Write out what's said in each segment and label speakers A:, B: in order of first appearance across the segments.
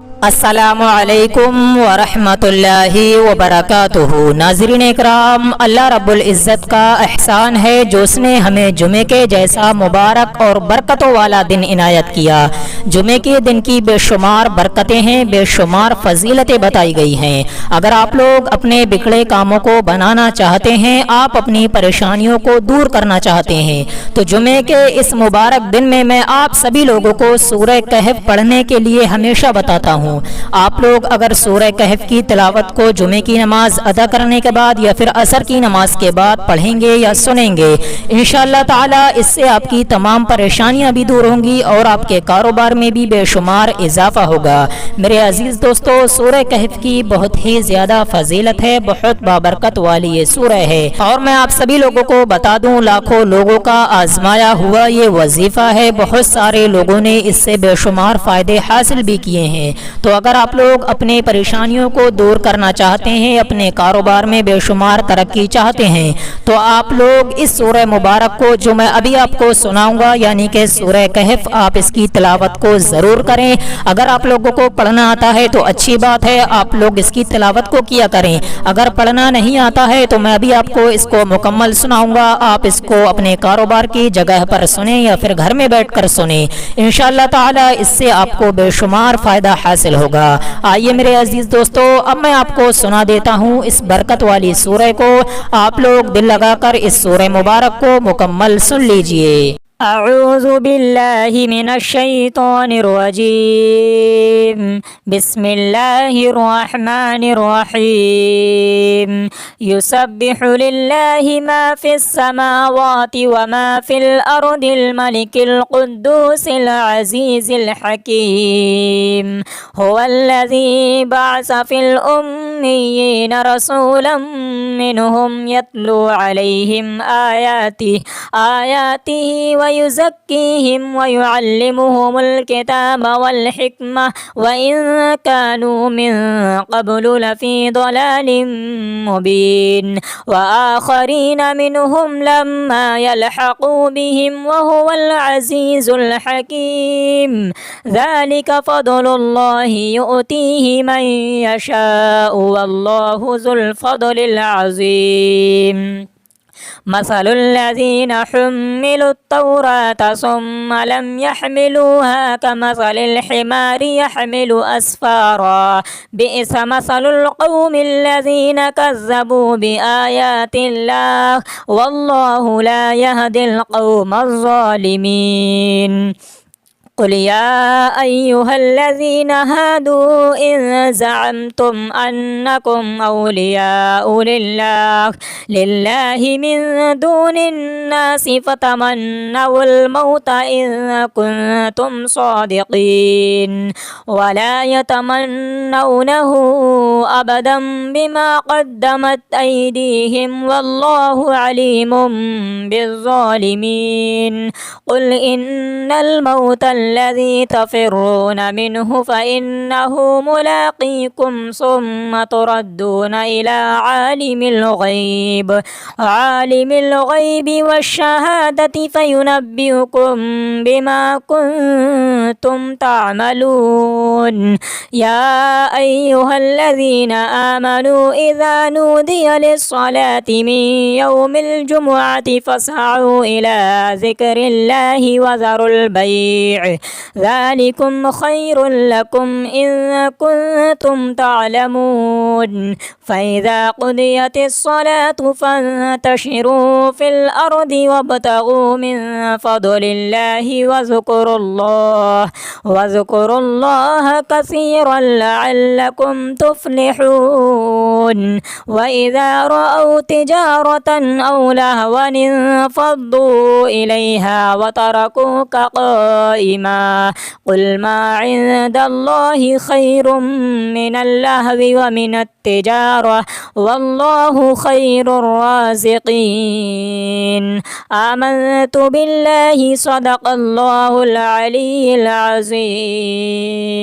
A: अस्सलामुअलैकुम वरहमतुल्लाहि वबरकातुहू। नाज़रीन इकराम, अल्लाह रब्बुल इज़्ज़त का एहसान है जो उसने हमें जुमे के जैसा मुबारक और बरकतों वाला दिन इनायत किया। जुमे के दिन की बेशुमार बरकतें हैं, बेशुमार फजीलतें बताई गई हैं। अगर आप लोग अपने बिगड़े कामों को बनाना चाहते हैं, आप अपनी परेशानियों को दूर करना चाहते हैं, तो जुमे के इस मुबारक दिन में मैं आप सभी लोगों को सूरह कहफ पढ़ने के लिए हमेशा बताता हूँ। आप लोग अगर सूरह कहफ की तिलावत को जुमे की नमाज अदा करने के बाद या फिर असर की नमाज के बाद पढ़ेंगे या सुनेंगे, इंशाअल्लाह ताला इससे आपकी तमाम परेशानियां भी दूर होंगी और आपके कारोबार में भी बेशुमार इजाफा होगा। मेरे अजीज दोस्तों, सूरह कहफ की बहुत ही ज्यादा फजीलत है, बहुत बाबरकत वाली ये सूरह है और मैं आप सभी लोगों को बता दूं, लाखों लोगों का आजमाया हुआ ये वजीफा है। बहुत सारे लोगों ने इससे बेशुमार फायदे हासिल भी किए हैं। तो अगर आप लोग अपने परेशानियों को दूर करना चाहते हैं, अपने कारोबार में बेशुमार तरक्की चाहते हैं, तो आप लोग इस सूरह मुबारक को जो मैं अभी आपको सुनाऊंगा यानी कि सूरह कहफ, आप इसकी तिलावत को ज़रूर करें। अगर आप लोगों को पढ़ना आता है तो अच्छी बात है, आप लोग इसकी तिलावत को किया करें। अगर पढ़ना नहीं आता है तो मैं अभी आपको इसको मुकम्मल सुनाऊंगा, आप इसको अपने कारोबार की जगह पर सुने या फिर घर में बैठ कर सुने। इंशाअल्लाह ताला इससे आपको बेशुमार फ़ायदा हासिल होगा। आइए मेरे अजीज दोस्तों, अब मैं आपको सुना देता हूँ इस बरकत वाली सूरह को। आप लोग दिल लगाकर इस सूरह मुबारक को मुकम्मल सुन लीजिए। अऊज़ु बिल्लाहि मिनश शैतानिर रजीम। बिस्मिल्लाहिर रहमानिर रहीम। युसब्बिहु लिल्लाहि मा फिस समावाति व मा फिल अर्दिल मलिकिल कुद्दूसिल अज़ीज़िल हकीम। हुवल्लज़ी बअस फिल उम्मिय्यीना रसूलन मिनहुम यत्लू अलैहिम आयातिही वयुज़क्कीहिम वयुअल्लिमुहुमुल किताब वल हिक्मह व इन कानू मिन क़ब्लु लफ़ी ज़लालिम मुबीन व आख़रीन मिनहुम लम्मा यल्हक़ू बिहिम व हुवल अज़ीज़ुल हकीम। ज़ालिका फ़ज़्लुल्लाहि युअतीहि मन यशाअु वल्लाहु ज़ुल फ़ज़्लिल अज़ीम। मसलुल्लज़ीना हुम्मिलुत तौरात सुम्मा लम यहमिलूहा कमसलिल हिमारि यहमिलु अस्फ़ारा बि'स मसलुल क़ौमिल्लज़ीना कज़्ज़बू बिआयातिल्लाह वल्लाहु ला यहदिल क़ौमज़ ज़ालिमीन। क़ुल या अय्युहल्लज़ीन हादू इन ज़अमतुम अन्नकुम औलियाउ लिल्लाहि मिन दूनिन नासि फ़तमन्नवुल मौता इन कुन्तुम सादिक़ीन वला यतमन्नौनहु अबदन बिमा क़द्दमत अयदीहिम वल्लाहु अलीमुम बिज़्ज़ालिमीन। क़ुल इन्नल मौता الذي تفرون منه فإنه ملاقيكم ثم تردون إلى عالم الغيب والشهادة فينبئكم بما كنتم تعملون. يا أيها الذين آمنوا إذا نودي للصلاة من يوم الجمعة فاسعوا إلى ذكر الله وذروا البيع ذلكم خير لكم إن كنتم تعلمون. فإذا قضيت الصلاة فانتشروا في الأرض وابتغوا من فضل الله واذكروا الله كثيرا لعلكم تفلحون. وإذا رأوا تجارة أو لهوا انفضوا إليها وتركوك قائما. قل ما عند الله خير من اللهو ومن التجارة والله خير الرازقين. آمنت بالله صدق الله العلي العظيم.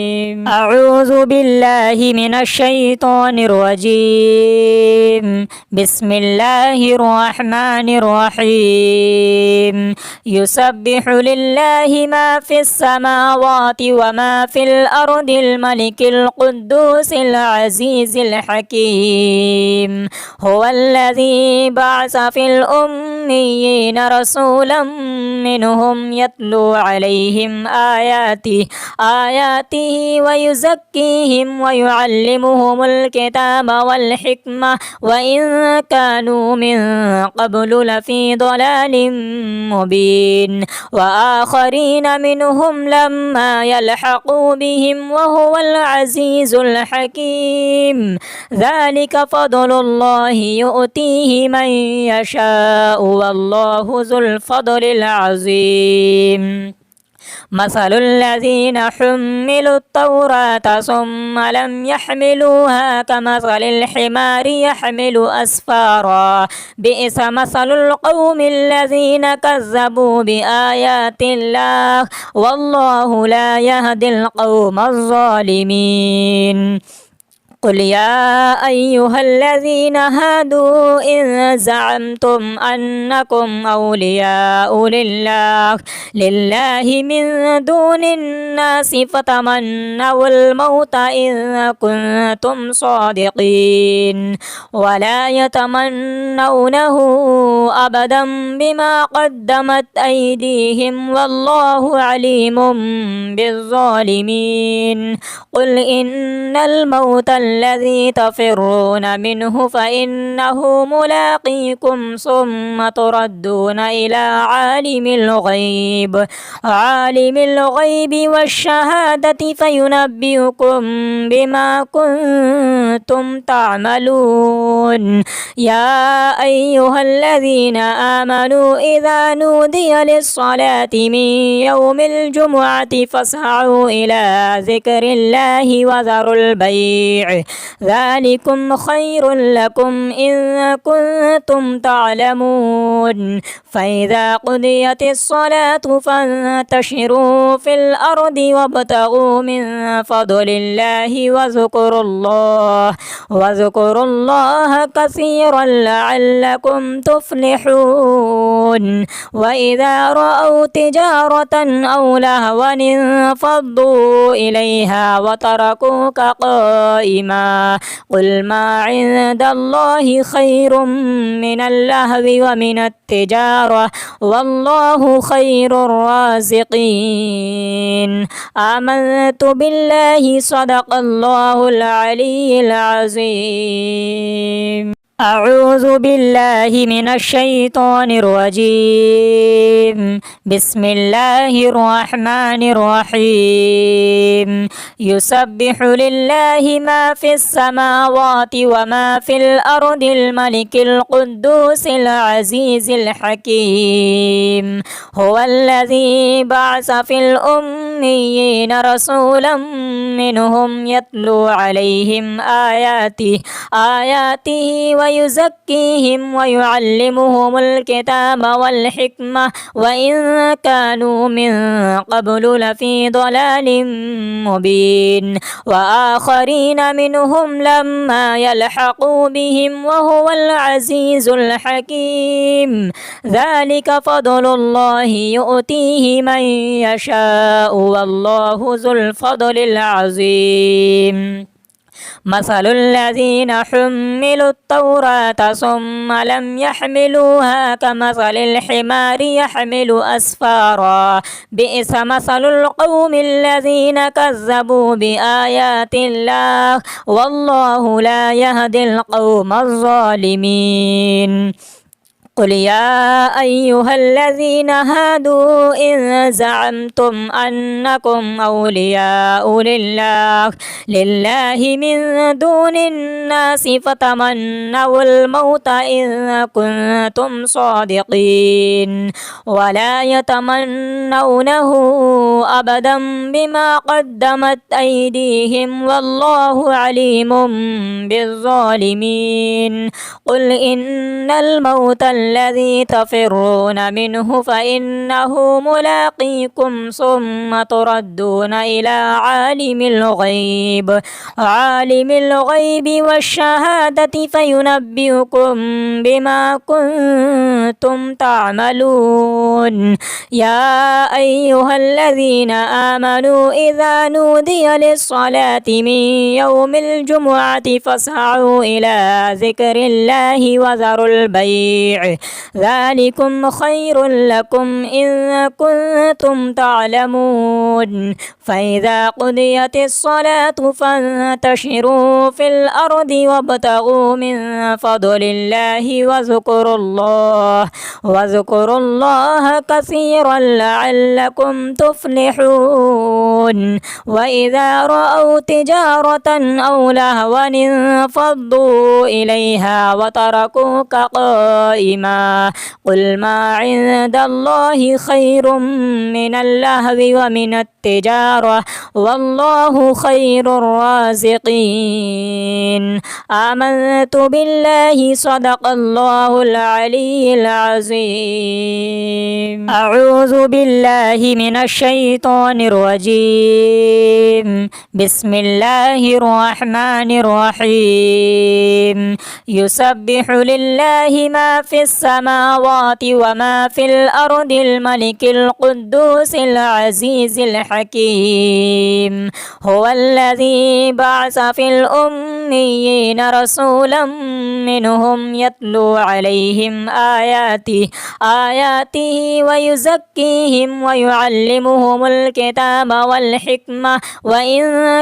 A: أعوذ بالله من الشيطان الرجيم. بسم الله الرحمن الرحيم. يسبح لله ما في السماوات وما في الأرض الملك القدوس العزيز الحكيم. هو الذي بعث في الأميين رسولا منهم يتلو عليهم آياته ويزكيهم ويعلمهم الكتاب والحكمة وإن كانوا من قبل لفي ضلال مبين. وآخرين منهم لما يلحقوا بهم وهو العزيز الحكيم. ذلك فضل الله يؤتيه من يشاء والله ذو الفضل العظيم. مثل الذين حملوا التوراة ثم لم يحملوها كمثل الحمار يحمل أسفارا. بئس مثل القوم الذين كذبوا بآيات الله والله لا يهدي القوم الظالمين. قل يا أيها الذين هادوا إن زعمتم أنكم أولياء لله من دون الناس فتمنوا الموت إن كنتم صادقين ولا يتمنونه أبدا بما قدمت أيديهم والله عليم بالظالمين. قل إن الموت الذي تفرون منه فإنه ملاقيكم ثم تردون إلى عالم الغيب والشهادة فينبئكم بما كنتم تعملون. يا أيها الذين آمنوا إذا نودي للصلاة من يوم الجمعة فاسعوا إلى ذكر الله وذروا البيع ذلكم خير لكم إن كنتم تعلمون. فإذا قضيت الصلاة فانتشروا في الأرض وابتغوا من فضل الله واذكروا الله كثيرا لعلكم تفلحون. وإذا رأوا تجارة أو لهوا انفضوا إليها وتركوك قائما. قل ما عند الله خير من اللهو ومن التجارة والله خير الرازقين. آمنت بالله صدق الله العلي العظيم. أعوذ بالله من الشيطان الرجيم. بسم الله الرحمن الرحيم. يسبح لله ما في السماوات وما في الأرض الملك القدوس العزيز الحكيم. هو الذي بعث في الأميين رسولا منهم يتلو عليهم آياته ويزكيهم ويعلمهم الكتاب والحكمة وإن كانوا من قبل لفي ضلال مبين. وآخرين منهم لما يلحقوا بهم وهو العزيز الحكيم. ذلك فضل الله يؤتيه من يشاء والله ذو الفضل العظيم. مثل الذين حملوا التوراة ثم لم يحملوها كمثل الحمار يحمل أسفارا. بئس مثل القوم الذين كذبوا بآيات الله والله لا يهدي القوم الظالمين. قل يا أيها الذين هادوا إن زعمتم أنكم أولياء لله من دون الناس فتمنوا الموت إن كنتم صادقين ولا يتمنونه أبدا بما قدمت أيديهم والله عليم بالظالمين. قل إن الموت الذي تفرون منه فإنه ملاقيكم ثم تردون إلى عالم الغيب والشهادة فينبئكم بما كنتم تعملون. يا أيها الذين آمنوا إذا نودي للصلاة من يوم الجمعة فاسعوا إلى ذكر الله وذروا البيع ذلكم خير لكم إن كنتم تعلمون. فإذا قضيت الصلاة فانتشروا في الأرض وابتغوا من فضل الله واذكروا الله كثيرا لعلكم تفلحون. وإذا رأوا تجارة أو لهوا انفضوا إليها وتركوك قائما قل ما عند الله خير من اللهو ومن التجارة والله خير الرازقين. آمنت بالله صدق الله العلي العظيم. أعوذ بالله من الشيطان الرجيم. بسم الله الرحمن الرحيم. يسبح لله ما في السماوات وما في الأرض الملك القدوس العزيز الحكيم. هو الذي بعث في الأميين رسولا منهم يتلو عليهم آياته ويزكيهم ويعلمهم الكتاب والحكمة وإن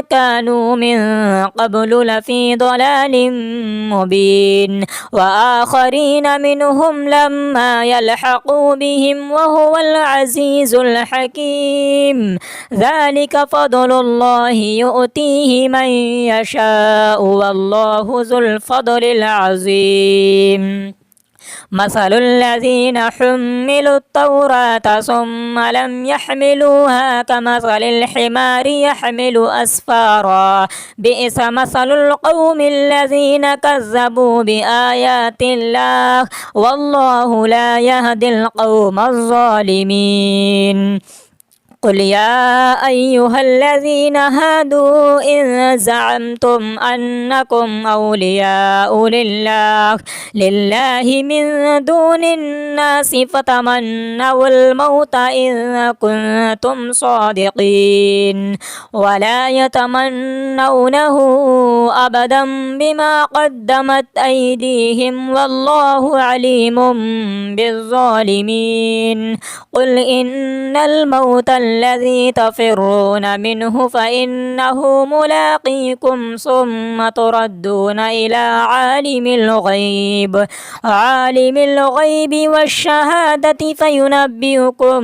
A: كانوا من قبل لفي ضلال مبين. وآخرين منهم لما يلحقوا بهم وهو العزيز الحكيم. ذلك فضل الله يؤتيه من يشاء والله ذو الفضل العظيم. مثل الذين حملوا التوراة ثم لم يحملوها كمثل الحمار يحمل أسفارا بئس مثل القوم الذين كذبوا بآيات الله والله لا يهدي القوم الظالمين. قل يا أيها الذين هادوا إن زعمتم أنكم أولياء لله من دون الناس فتمنوا الموت إن كنتم صادقين ولا يتمنونه أبدا بما قدمت أيديهم والله عليم بالظالمين. قل إن الموت الذي تفرون منه فإنه ملاقيكم ثم تردون إلى عالم الغيب والشهادة فينبئكم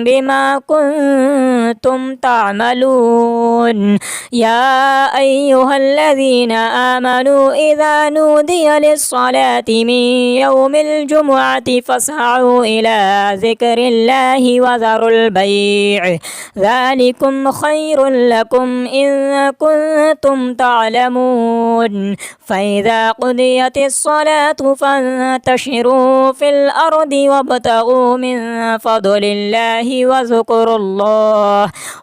A: بما كنتم تعملون. يا أيها الذين آمنوا إذا نودي للصلاة من يوم الجمعة فاسعوا إلى ذكر الله وذروا البيع ذلكم خير لكم إن كنتم تعلمون. فإذا قضيت الصلاة فانتشروا في الأرض وابتغوا من فضل الله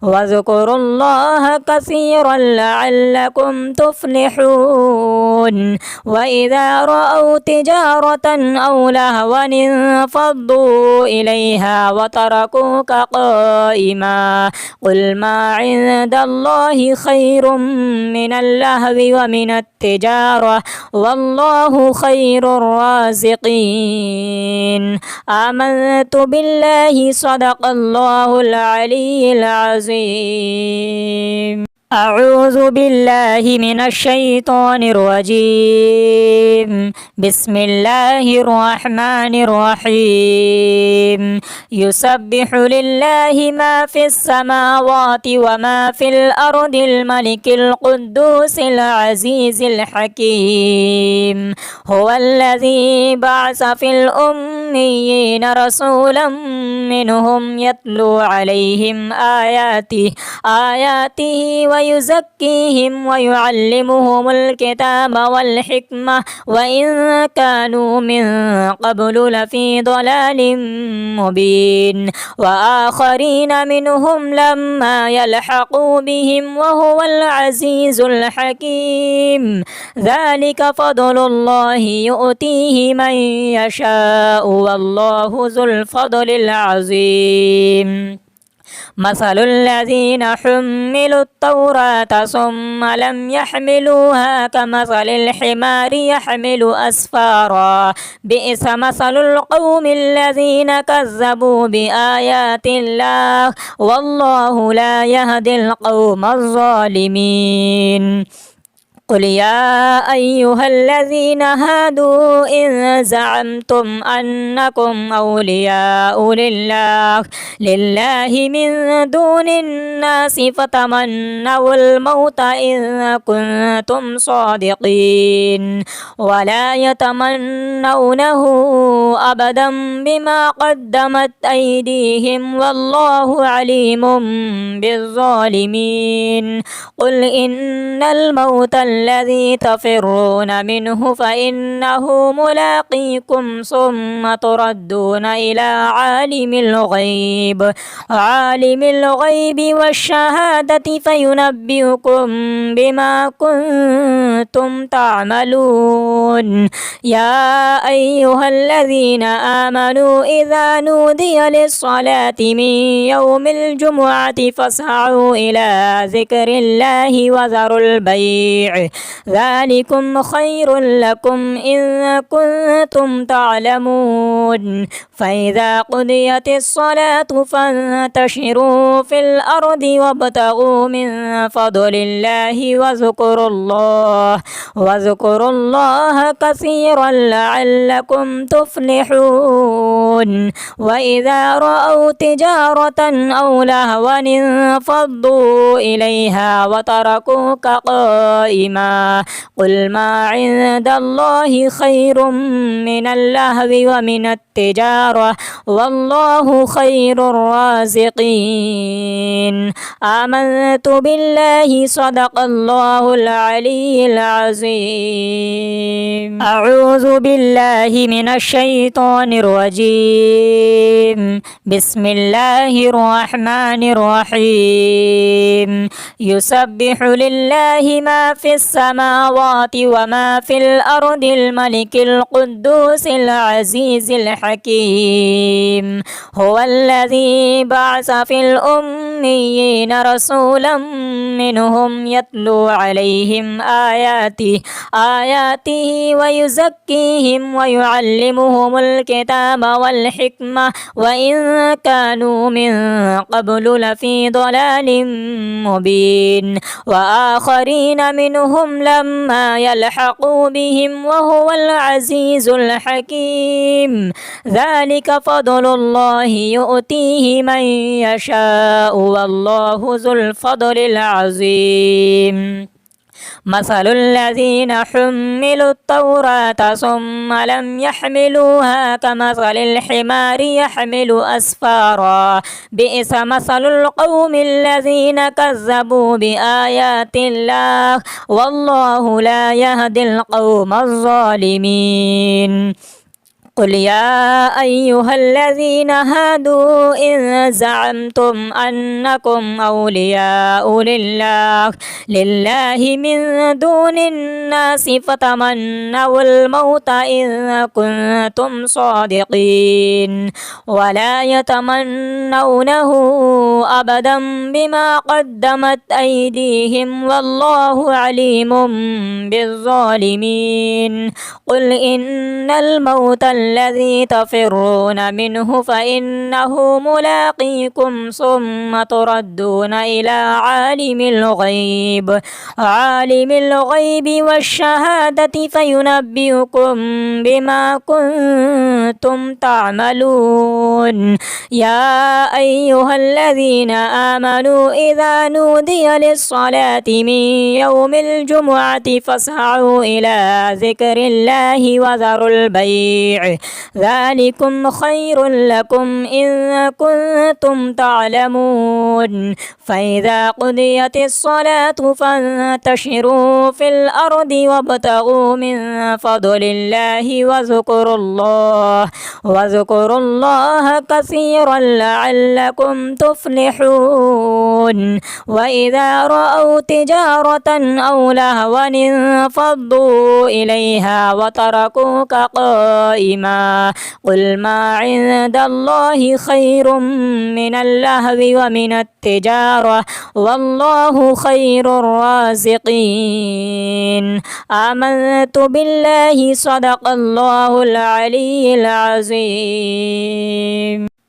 A: واذكروا الله كثيرا لعلكم تفلحون. وإذا رأوا تجارة أو لهوا انفضوا إليها وتركوك قائما قل ما عند الله خير من اللهو ومن التجارة والله خير الرازقين. آمنت بالله صدق الله العلي العظيم. أعوذ بالله من الشيطان الرجيم. بسم الله الرحمن الرحيم. يسبح لله ما في السماوات وما في الأرض الملك القدوس العزيز الحكيم. هو الذي بعث في الأميين رسولا منهم يتلو عليهم آياته ويزكيهم ويعلمهم الكتاب والحكمة وإن كانوا من قبل لفي ضلال مبين وآخرين منهم لما يلحقوا بهم وهو العزيز الحكيم ذلك فضل الله يؤتيه من يشاء والله ذو الفضل العظيم مثل الذين حملوا التوراة ثم لم يحملوها كمثل الحمار يحمل أسفارا بئس مثل القوم الذين كذبوا بآيات الله والله لا يهدي القوم الظالمين قل يا أيها الذين هادوا إن زعمتم أنكم أولياء لله من دون الناس فتمنوا الموت إن كنتم صادقين ولا يتمنونه أبدا بما قدمت أيديهم والله عليم بالظالمين قل إن الموت الذي تفرون منه فإنه ملاقيكم ثم تردون إلى عالم الغيب والشهادة فينبئكم بما كنتم تعملون يا أيها الذين آمنوا إذا نودي للصلاة من يوم الجمعة فاسعوا إلى ذكر الله وذروا البيع ذلكم خير لكم إن كنتم تعلمون فإذا قضيت الصلاة فانتشروا في الأرض وابتغوا من فضل الله واذكروا الله كثيرا لعلكم تفلحون وإذا رأوا تجارة أو لهوا انفضوا إليها وتركوك قائما قل ما عند الله خير من اللهو ومن التجارة والله خير الرازقين آمنت بالله صدق الله العلي العظيم أعوذ بالله من الشيطان الرجيم بسم الله الرحمن الرحيم يسبح لله ما في السماوات وما في الأرض الملك القدوس العزيز الحكيم هو الذي بعث في الأميين رسولا منهم يتلو عليهم آياته ويزكيهم ويعلمهم الكتاب والحكمة وإن كانوا من قبل لفي ضلال مبين وآخرين منهم لما يلحقوا بهم وهو العزيز الحكيم ذلك فضل الله يؤتيه من يشاء والله ذو الفضل العظيم مثل الذين حملوا التوراة ثم لم يحملوها كمثل الحمار يحمل أسفارا بئس مثل القوم الذين كذبوا بآيات الله والله لا يهدي القوم الظالمين قل يا أيها الذين هادوا إن زعمتم أنكم أولياء لله من دون الناس فتمنوا الموت إن كنتم صادقين ولا يتمنونه أبدا بما قدمت أيديهم والله عليم بالظالمين قل إن الموت الذي تفرون منه فإنه ملاقيكم ثم تردون إلى عالم الغيب والشهادة فينبئكم بما كنتم كنتم تعملون. يا أيها الذين آمنوا إذا نودي للصلاة من يوم الجمعة فاسعوا إلى ذكر الله وذروا البيع ذلكم خير لكم إن كنتم تعلمون. فإذا قضيت الصلاة فانتشروا في الأرض وابتغوا من فضل الله واذكروا الله كثيرا لعلكم تفلحون. وإذا رأوا تجارة أو لهوا انفضوا إليها وتركوك قائما. قل ما عند الله خير من اللهو ومن التجارة والله خير الرازقين. آمنت بالله صدق الله العلي العظيم.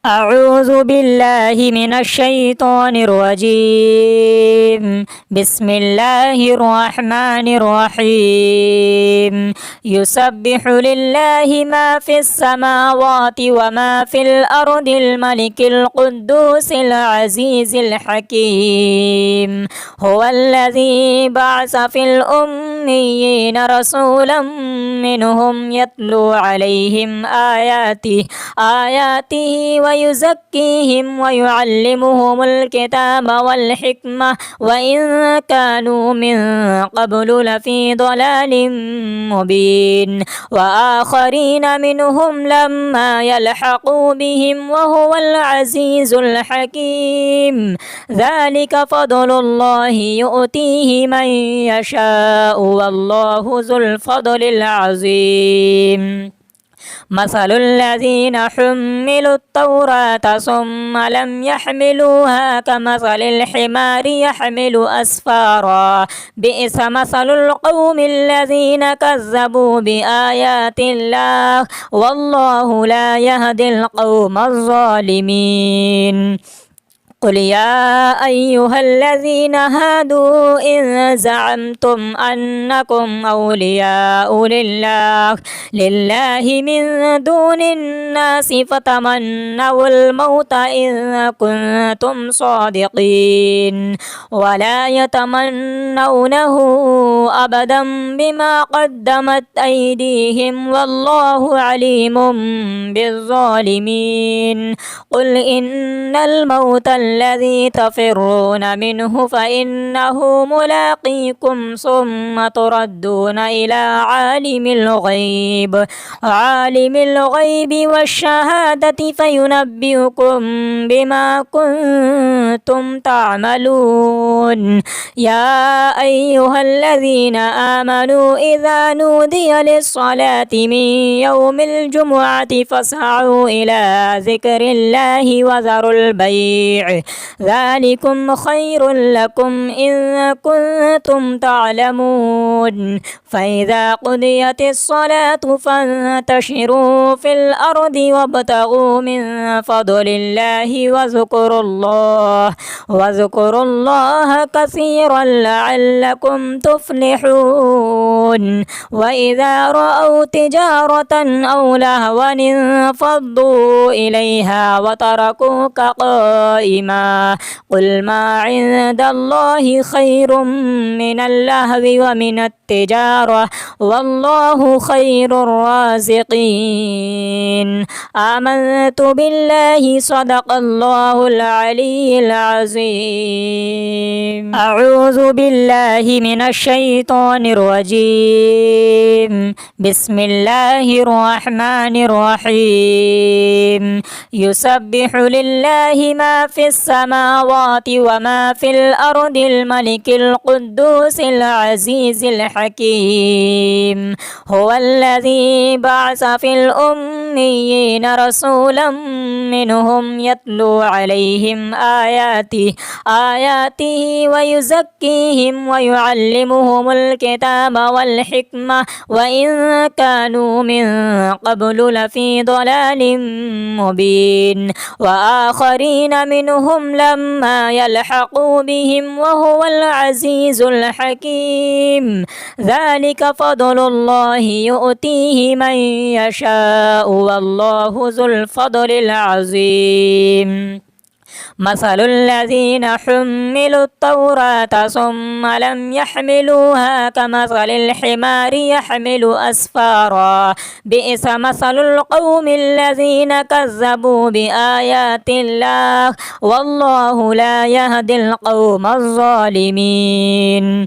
A: أعوذ بالله من الشيطان الرجيم. بسم الله الرحمن الرحيم. يسبح لله ما في السماوات وما في الأرض الملك القدوس العزيز الحكيم. هو الذي بعث في الأميين رسولا منهم يتلو عليهم آياته ويزكيهم ويعلمهم الكتاب والحكمة وإن كانوا من قبل لفي ضلال مبين. وآخرين منهم لما يلحقوا بهم وهو العزيز الحكيم. ذلك فضل الله يؤتيه من يشاء والله ذو الفضل العظيم. مثل الذين حملوا التوراة ثم لم يحملوها كمثل الحمار يحمل أسفارا. بئس مثل القوم الذين كذبوا بآيات الله والله لا يهدي القوم الظالمين. قل يا أيها الذين هادوا إن زعمتم أنكم أولياء لله من دون الناس فتمنوا الموت إن كنتم صادقين ولا يتمنونه أبدا بما قدمت أيديهم والله عليم بالظالمين. قل إن الموت الذي تفرون منه فإنه ملاقيكم ثم تردون إلى عالم الغيب والشهادة فينبئكم بما كنتم تعملون. يا أيها الذين آمنوا إذا نودي للصلاة من يوم الجمعة فاسعوا إلى ذكر الله وذروا البيع ذلكم خير لكم إن كنتم تعلمون. فإذا قضيت الصلاة فانتشروا في الأرض وابتغوا من فضل الله واذكروا الله كثيرا لعلكم تفلحون. وإذا رأوا تجارة أو لهوا انفضوا إليها وتركوك قائما. قل ما عند الله خير من اللهو ومن التجارة والله خير الرازقين. آمنت بالله صدق الله العلي العظيم. أعوذ بالله من الشيطان الرجيم. بسم الله الرحمن الرحيم. يسبح لله ما في السماوات وما في الأرض الملك القدوس العزيز الحكيم. هو الذي بعث في الأميين رسولا منهم يتلو عليهم آياته ويزكيهم ويعلمهم الكتاب والحكمة وإن كانوا من قبل لفي ضلال مبين وآخرين منهم لما يلحقوا بهم وهو العزيز الحكيم ذلك فضل الله يؤتيه من يشاء والله ذو الفضل العظيم مثل الذين حملوا التوراة ثم لم يحملوها كمثل الحمار يحمل أسفارا بئس مثل القوم الذين كذبوا بآيات الله والله لا يهدي القوم الظالمين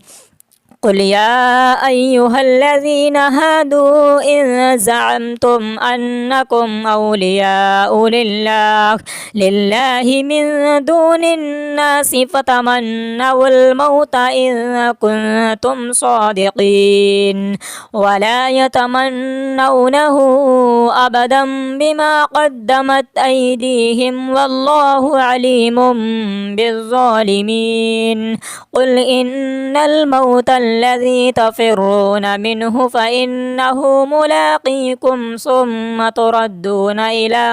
A: قل يا أيها الذين هادوا إن زعمتم أنكم أولياء لله من دون الناس فتمنوا الموت إن كنتم صادقين ولا يتمنونه أبدا بما قدمت أيديهم والله عليم بالظالمين قل إن الموت الذي تفرون منه فإنه ملاقيكم ثم تردون إلى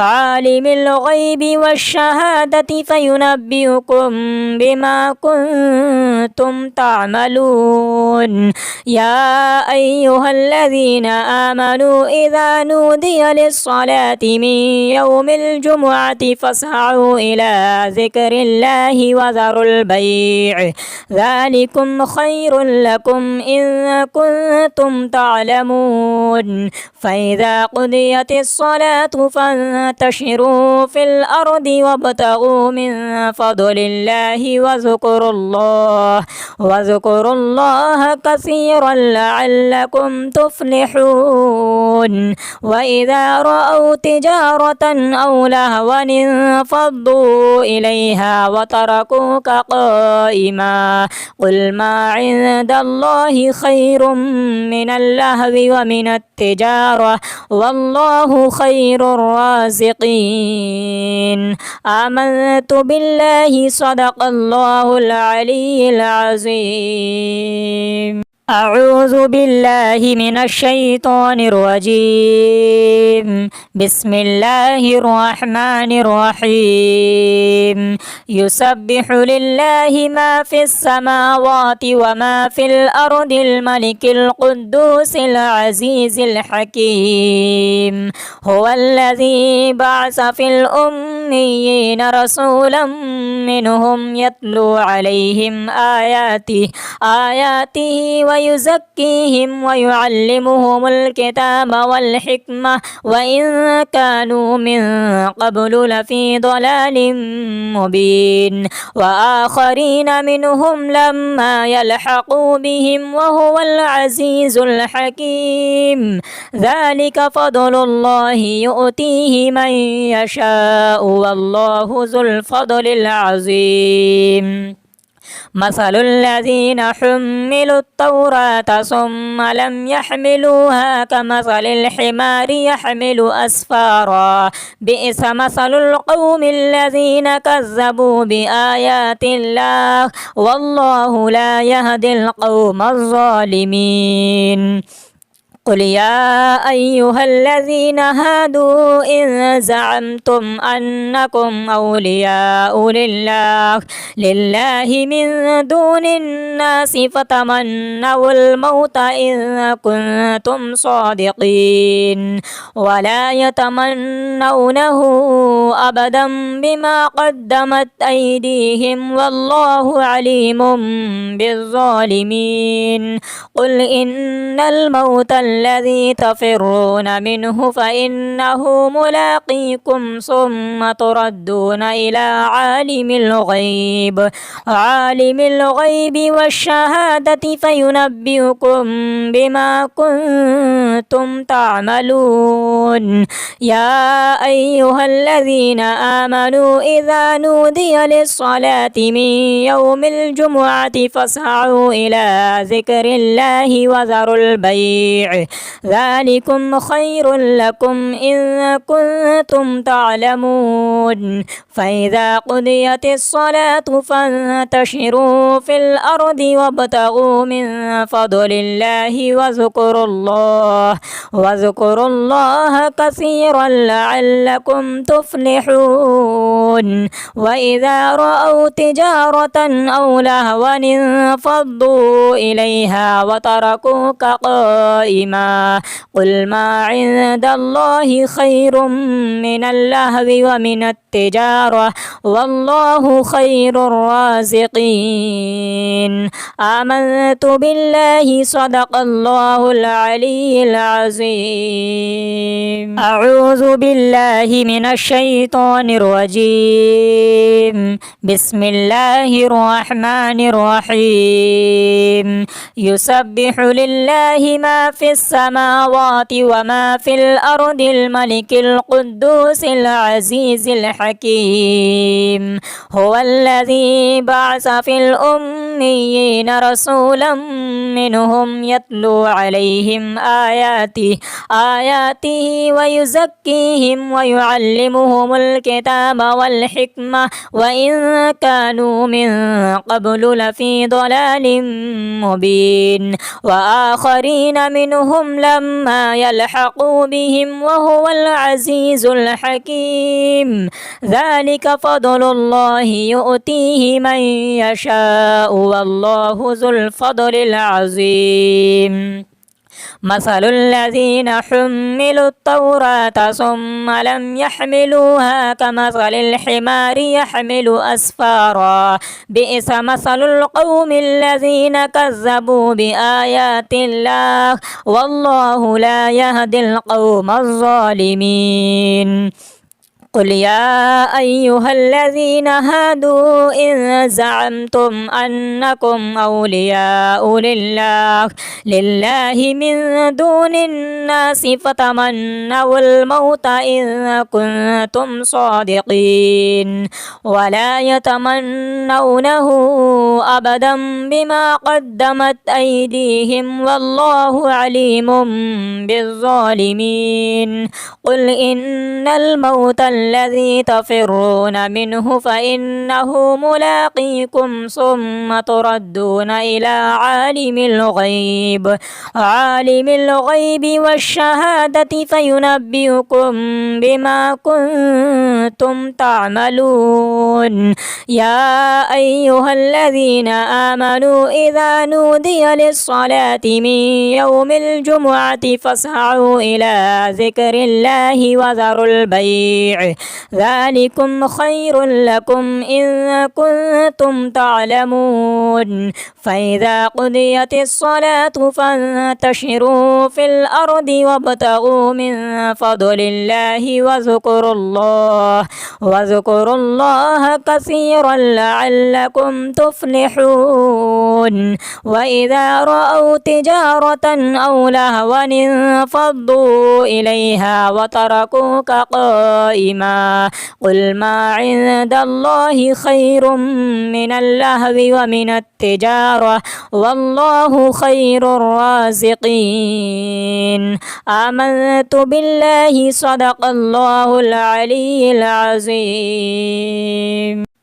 A: عالم الغيب والشهادة فينبئكم بما كنتم تعملون يا أيها الذين آمنوا إذا نودي للصلاة من يوم الجمعة فاسعوا إلى ذكر الله وذروا البيع ذلكم خير لكم إن كنتم تعلمون فإذا قضيت الصلاة فانتشروا في الأرض وابتغوا من فضل الله واذكروا الله كثيرا لعلكم تفلحون وإذا رأوا تجارة أو لهوا انفضوا إليها وتركوك قائما قل ما عند الله خير من اللهو ومن التجارة والله خير الرازقين آمنت بالله صدق الله العلي العظيم أعوذ بالله من الشيطان الرجيم بسم الله الرحمن الرحيم يسبح لله ما في السماوات وما في الأرض الملك القدوس العزيز الحكيم هو الذي بعث في الأميين رسولا منهم يتلو عليهم آياته ويزكيهم ويعلمهم الكتاب والحكمة وإن كانوا من قبل لفي ضلال مبين وآخرين منهم لما يلحقوا بهم وهو العزيز الحكيم ذلك فضل الله يؤتيه من يشاء والله ذو الفضل العظيم مثل الذين حملوا التوراة ثم لم يحملوها كمثل الحمار يحمل أسفارا بئس مثل القوم الذين كذبوا بآيات الله والله لا يهدي القوم الظالمين قل يا أيها الذين هادوا إن زعمتم أنكم أولياء لله من دون الناس فتمنوا الموت إن كنتم صادقين ولا يتمنونه أبدا بما قدمت أيديهم والله عليم بالظالمين قل إن الموت الذي تفرون منه فإنه ملاقيكم ثم تردون إلى عالم الغيب والشهادة فينبئكم بما كنتم كنتم تعملون. يا أيها الذين آمنوا إذا نودي للصلاة من يوم الجمعة فاسعوا إلى ذكر الله وذروا البيع ذلكم خير لكم إن كنتم تعلمون. فإذا قضيت الصلاة فانتشروا في الأرض وابتغوا من فضل الله واذكروا الله كثيرا لعلكم تفلحون. وإذا رأوا تجارة أو لهوا انفضوا إليها وتركوك قائما قل ما عند الله خير من اللهو ومن التجارة والله خير الرازقين. آمنت بالله صدق الله العلي العظيم. أعوذ بالله من الشيطان الرجيم. بسم الله الرحمن الرحيم. يسبح لله ما في السماوات وما في الأرض الملك القدوس العزيز الحكيم. هو الذي بعث في الأميين رسولا منهم يتلو عليهم آياته ويزكيهم ويعلمهم الكتاب والحكمة وإن كانوا من قبل لفي ضلال مبين. وآخرين منهم لما يلحقوا بهم وهو العزيز الحكيم. ذلك فضل الله يؤتيه من يشاء والله ذو الفضل العظيم. مثل الذين حملوا التوراة ثم لم يحملوها كمثل الحمار يحمل أسفارا بئس مثل القوم الذين كذبوا بآيات الله والله لا يهدي القوم الظالمين. قل يا أيها الذين هادوا إن زعمتم أنكم أولياء لله من دون الناس فتمنوا الموت إن كنتم صادقين ولا يتمنونه أبدا بما قدمت أيديهم والله عليم بالظالمين. قل إن الموت الذي تفرون منه فإنه ملاقيكم ثم تردون إلى عالم الغيب والشهادة فينبئكم بما كنتم تعملون. يا أيها الذين آمنوا إذا نودي للصلاة من يوم الجمعة فاسعوا إلى ذكر الله وذروا البيع ذلكم خير لكم إن كنتم تعلمون. فإذا قضيت الصلاة فانتشروا في الأرض وابتغوا من فضل الله واذكروا الله كثيرا لعلكم تفلحون. وإذا رأوا تجارة أو لهوا انفضوا إليها وتركوك قائما قل ما عند الله خير من اللهو ومن التجارة والله خير الرازقين. آمنت بالله صدق الله العلي العظيم.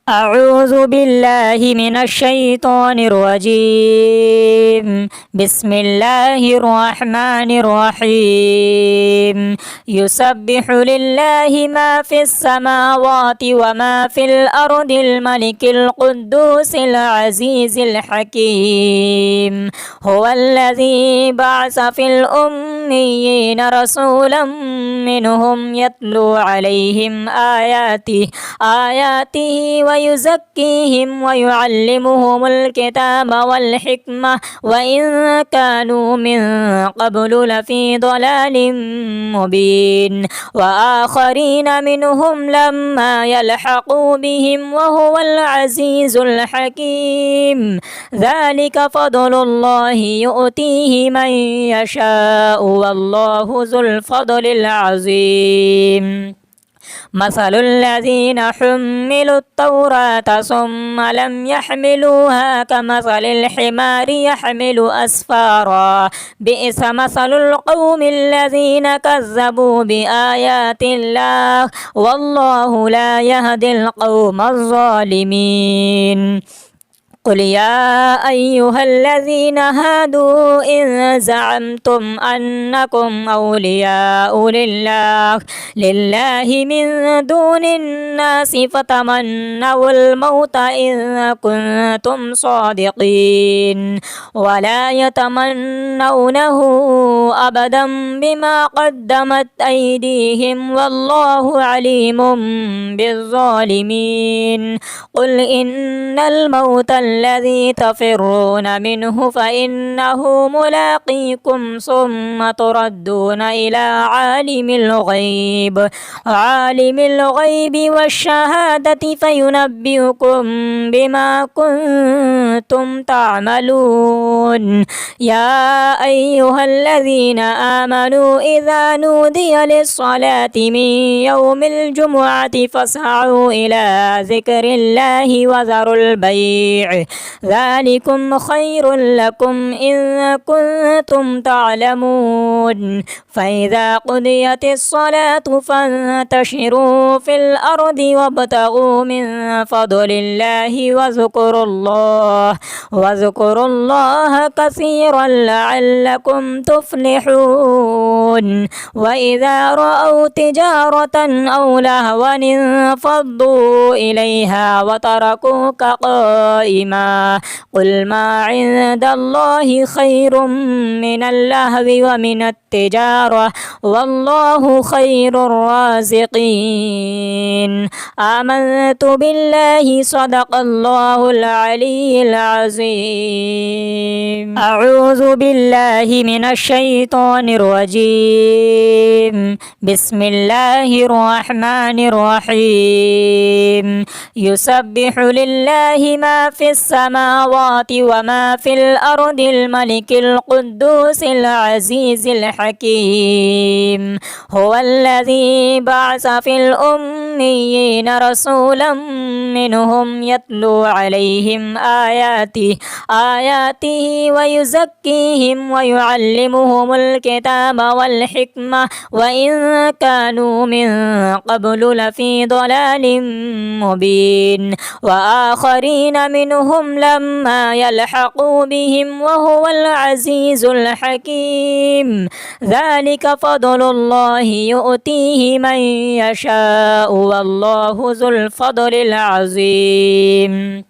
A: أعوذ بالله من الشيطان الرجيم. بسم الله الرحمن الرحيم. يسبح لله ما في السماوات وما في الأرض الملك القدوس العزيز الحكيم. هو الذي بعث في الأميين رسولا منهم يتلو عليهم آياته ويزكيهم ويعلمهم الكتاب والحكمة وإن كانوا من قبل لفي ضلال مبين وآخرين منهم لما يلحقوا بهم وهو العزيز الحكيم ذلك فضل الله يؤتيه من يشاء والله ذو الفضل العظيم مثل الذين حملوا التوراة ثم لم يحملوها كمثل الحمار يحمل أسفارا بئس مثل القوم الذين كذبوا بآيات الله والله لا يهدي القوم الظالمين قل يا أيها الذين هادوا إن زعمتم أنكم أولياء لله من دون الناس فتمنوا الموت إن كنتم صادقين ولا يتمنونه أبدا بما قدمت أيديهم والله عليم بالظالمين قل إن الموت الذي تفرون منه فإنه ملاقيكم ثم تردون إلى عالم الغيب والشهادة فينبئكم بما كنتم تعملون يا أيها الذين آمنوا إذا نودي للصلاة من يوم الجمعة فاسعوا إلى ذكر الله وذروا البيع ذلكم خير لكم إن كنتم تعلمون فإذا قضيت الصلاة فانتشروا في الأرض وابتغوا من فضل الله واذكروا الله كثيرا لعلكم تفلحون وإذا رأوا تجارة أو لهوا انفضوا إليها وتركوك قائما قل ما عند الله خير من اللهو ومن التجارة والله خير الرازقين آمنت بالله صدق الله العلي العظيم أعوذ بالله من الشيطان الرجيم بسم الله الرحمن الرحيم يسبح لله ما في السماوات وما في الأرض الملك القدوس العزيز الحكيم هو الذي بعث في الأميين رسولا منهم يتلو عليهم آياته ويزكيهم ويعلمهم الكتاب والحكمة وإن كانوا من قبل لفي ضلال مبين وآخرين منهم لما يلحقوا بهم وهو العزيز الحكيم ذلك فضل الله يؤتيه من يشاء والله ذو الفضل العظيم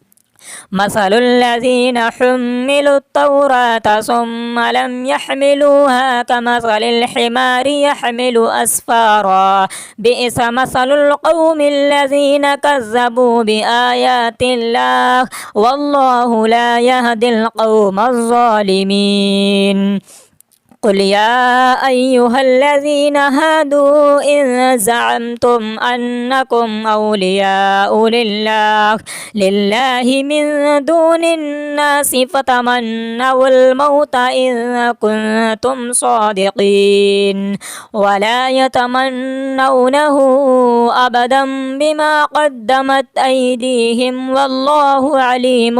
A: مثل الذين حملوا التوراة ثم لم يحملوها كمثل الحمار يحمل أسفارا بئس مثل القوم الذين كذبوا بآيات الله والله لا يهدي القوم الظالمين قل يا أيها الذين هادوا إن زعمتم أنكم أولياء لله من دون الناس فتمنوا الموت إن كنتم صادقين ولا يتمنونه أبدا بما قدمت أيديهم والله عليم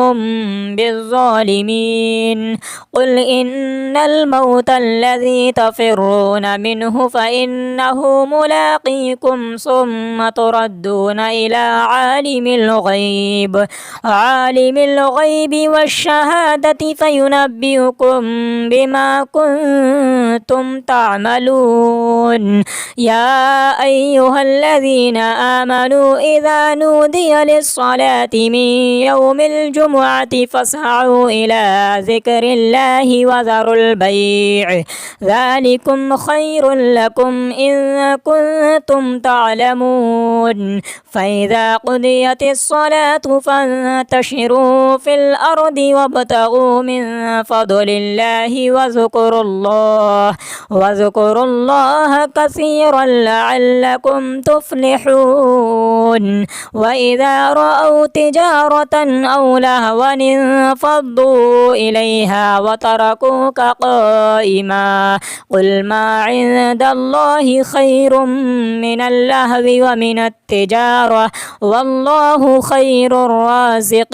A: بالظالمين قل إن الموت الذي تفرون منه فإنه ملاقيكم ثم تردون إلى عالم الغيب والشهادة فينبئكم بما كنتم تعملون يا أيها الذين آمنوا إذا نودي للصلاة من يوم الجمعة فاسعوا إلى ذكر الله وذروا البيع ذلكم خير لكم إن كنتم تعلمون فإذا قضيت الصلاة فانتشروا في الأرض وابتغوا من فضل الله واذكروا الله كثيرا لعلكم تفلحون وإذا رأوا تجارة أو لهوا انفضوا إليها وتركوك قائما قل ما عند الله خير من اللهو ومن التجارة والله خير الرازقين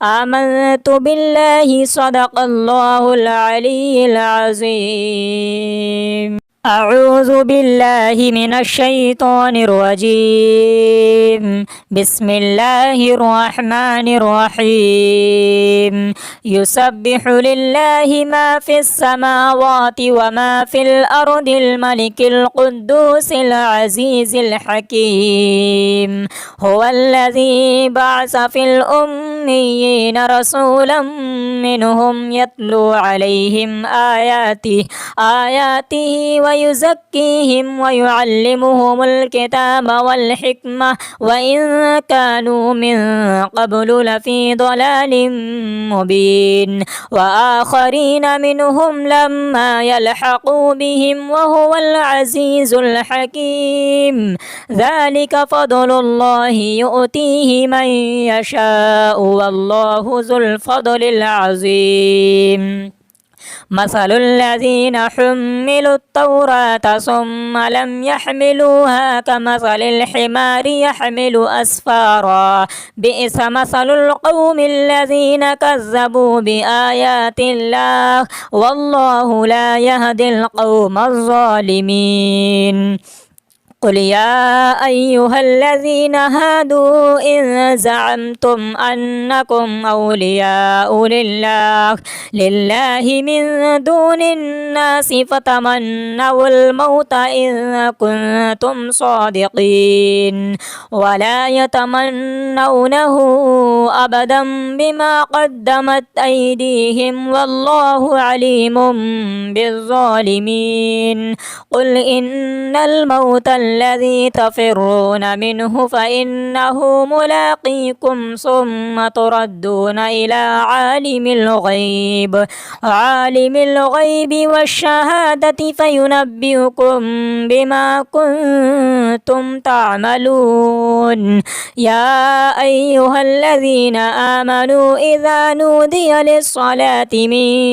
A: آمنت بالله صدق الله العلي العظيم أعوذ بالله من الشيطان الرجيم بسم الله الرحمن الرحيم يسبح لله ما في السماوات وما في الأرض الملك القدوس العزيز الحكيم هو الذي بعث في الأميين رسولا منهم يتلو عليهم آياته ويزكيهم ويعلمهم الكتاب والحكمة وإن كانوا من قبل لفي ضلال مبين وآخرين منهم لما يلحقوا بهم وهو العزيز الحكيم ذلك فضل الله يؤتيه من يشاء والله ذو الفضل العظيم مثل الذين حملوا التوراة ثم لم يحملوها كمثل الحمار يحمل أسفارا بئس مثل القوم الذين كذبوا بآيات الله والله لا يهدي القوم الظالمين قل يا أيها الذين هادوا إن زعمتم أنكم أولياء لله من دون الناس فتمنوا الموت إن كنتم صادقين ولا يتمنونه أبدا بما قدمت أيديهم والله عليم بالظالمين قل إن الموت الذي تفرون منه فإنه ملاقيكم ثم تردون إلى عالم الغيب والشهادة فينبئكم بما كنتم تعملون يا أيها الذين آمنوا إذا نودي للصلاة من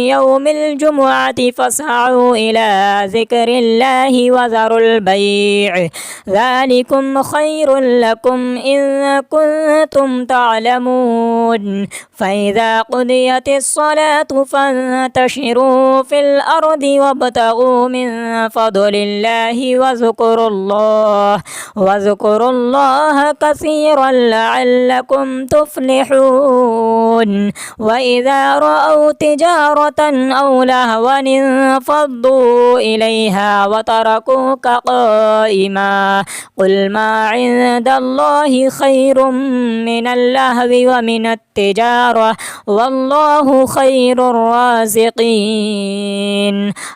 A: يوم الجمعة فاسعوا إلى ذكر الله وذروا البيع ذلكم خير لكم إن كنتم تعلمون فإذا قضيت الصلاة فانتشروا في الأرض وابتغوا من فضل الله واذكروا الله كثيرا لعلكم تفلحون وإذا رأوا تجارة أو لهوا انفضوا إليها وتركوك قائما قل ما عند الله خير من اللهو ومن التجارة والله خير الرازقين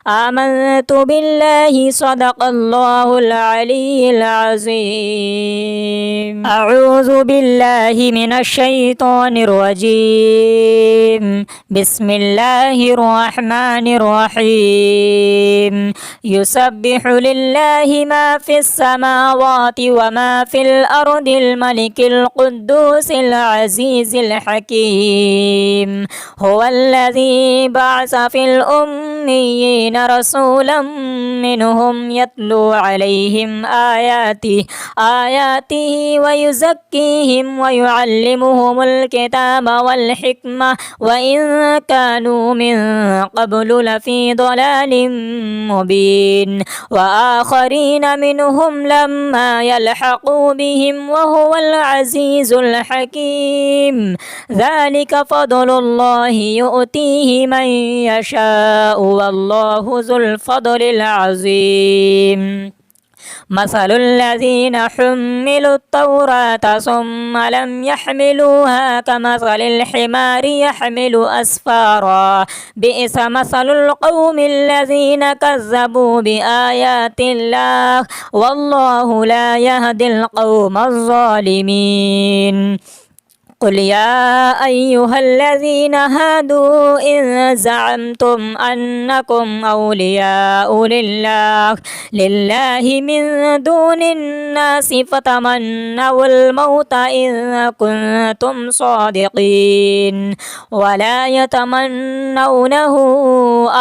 A: آمنت بالله صدق الله العلي العظيم أعوذ بالله من الشيطان الرجيم بسم الله الرحمن الرحيم يسبح لله ما في السماوات وما في الأرض الملك القدوس العزيز الحكيم هو الذي بعث في الأميين رسولا منهم يتلو عليهم آياته ويزكيهم ويعلمهم الكتاب والحكمة وإن كانوا من قبل لفي ضلال مبين وآخرين منهم لما يلحقوا بهم وهو العزيز الحكيم ذلك فضل الله يؤتيه من يشاء والله ذو الفضل العظيم مثل الذين حملوا التوراة ثم لم يحملوها كمثل الحمار يحمل أسفارا بئس مثل القوم الذين كذبوا بآيات الله والله لا يهدي القوم الظالمين. قل يا أيها الذين هادوا إن زعمتم أنكم أولياء لله من دون الناس فتمنوا الموت إن كنتم صادقين ولا يتمنونه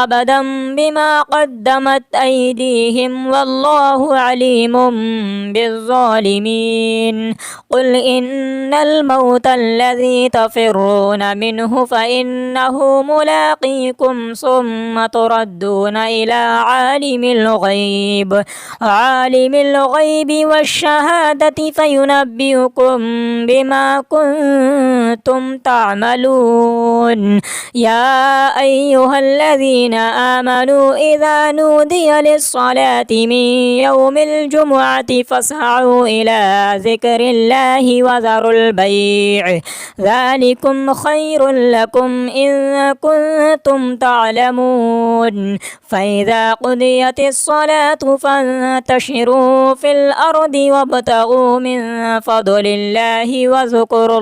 A: أبدا بما قدمت أيديهم والله عليم بالظالمين. قل إن الموت الذي تفرون منه فإنه ملاقيكم ثم تردون إلى عالم الغيب والشهادة فينبئكم بما كنتم تعملون. يا أيها الذين آمنوا إذا نودي للصلاة من يوم الجمعة فاسعوا إلى ذكر الله وذروا البيع ذلكم خير لكم إن كنتم تعلمون. فإذا قضيت الصلاة فانتشروا في الأرض وابتغوا من فضل الله واذكروا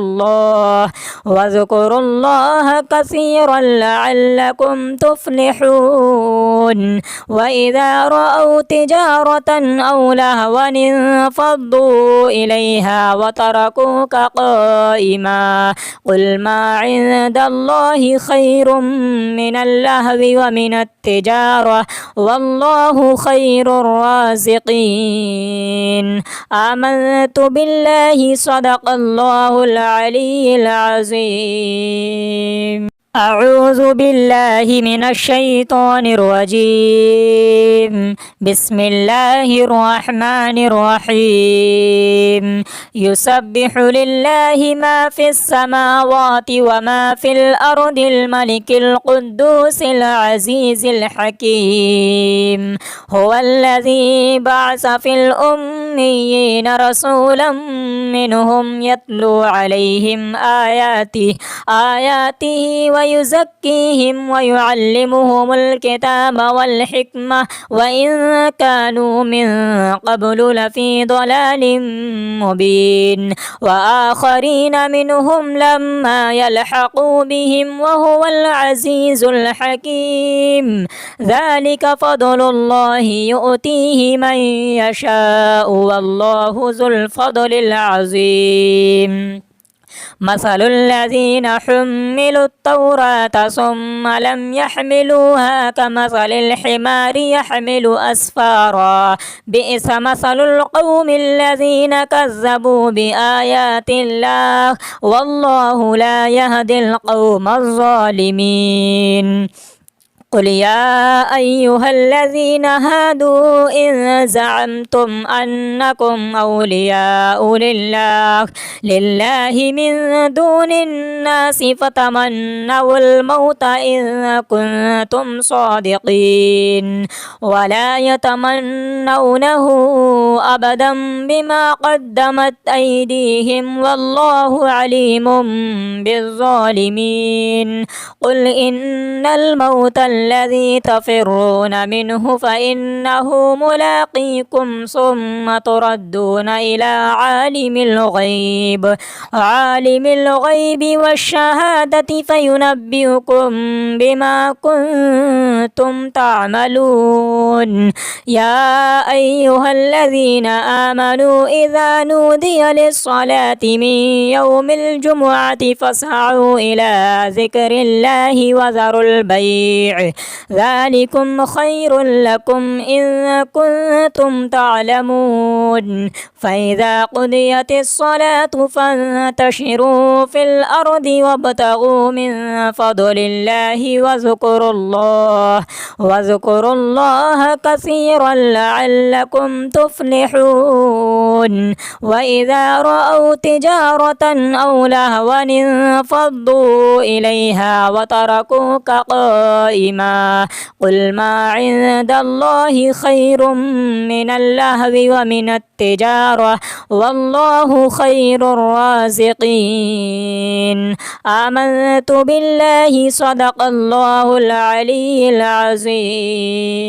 A: الله كثيرا لعلكم تفلحون. وإذا رأوا تجارة أو لهوا انفضوا إليها وتركوك قائما قل ما عند الله خير من اللهو ومن التجارة والله خير الرازقين. آمنت بالله صدق الله العلي العظيم. أعوذ بالله من الشيطان الرجيم. بسم الله الرحمن الرحيم. يسبح لله ما في السماوات وما في الأرض الملك القدوس العزيز الحكيم. هو الذي بعث في الأميين رسولا منهم يتلو عليهم آياته ويزكيهم ويعلمهم الكتاب والحكمة وإن كانوا من قبل لفي ضلال مبين. وآخرين منهم لما يلحقوا بهم وهو العزيز الحكيم. ذلك فضل الله يؤتيه من يشاء والله ذو الفضل العظيم. مثل الذين حملوا التوراة ثم لم يحملوها كمثل الحمار يحمل أسفارا بئس مثل القوم الذين كذبوا بآيات الله والله لا يهدي القوم الظالمين. قل يا أيها الذين هادوا إن زعمتم أنكم أولياء لله من دون الناس فتمنوا الموت إن كنتم صادقين ولا يتمنونه أبدا بما قدمت أيديهم والله عليم بالظالمين. قل إن الموت الذي تفرون منه فإنه ملاقيكم ثم تردون إلى عالم الغيب والشهادة فينبئكم بما كنتم تعملون. يا أيها الذين آمنوا إذا نودي للصلاة من يوم الجمعة فاسعوا إلى ذكر الله وذروا البيع ذلكم خير لكم إن كنتم تعلمون. فإذا قضيت الصلاة فانتشروا في الأرض وابتغوا من فضل الله الله واذكروا الله كثيرا لعلكم تفلحون وإذا رأوا تجارة أو لهوا انفضوا إليها وتركوك قائما قل ما عند الله خير من اللهو ومن التجارة والله خير الرازقين آمنت بالله صدق الله العلي العظيم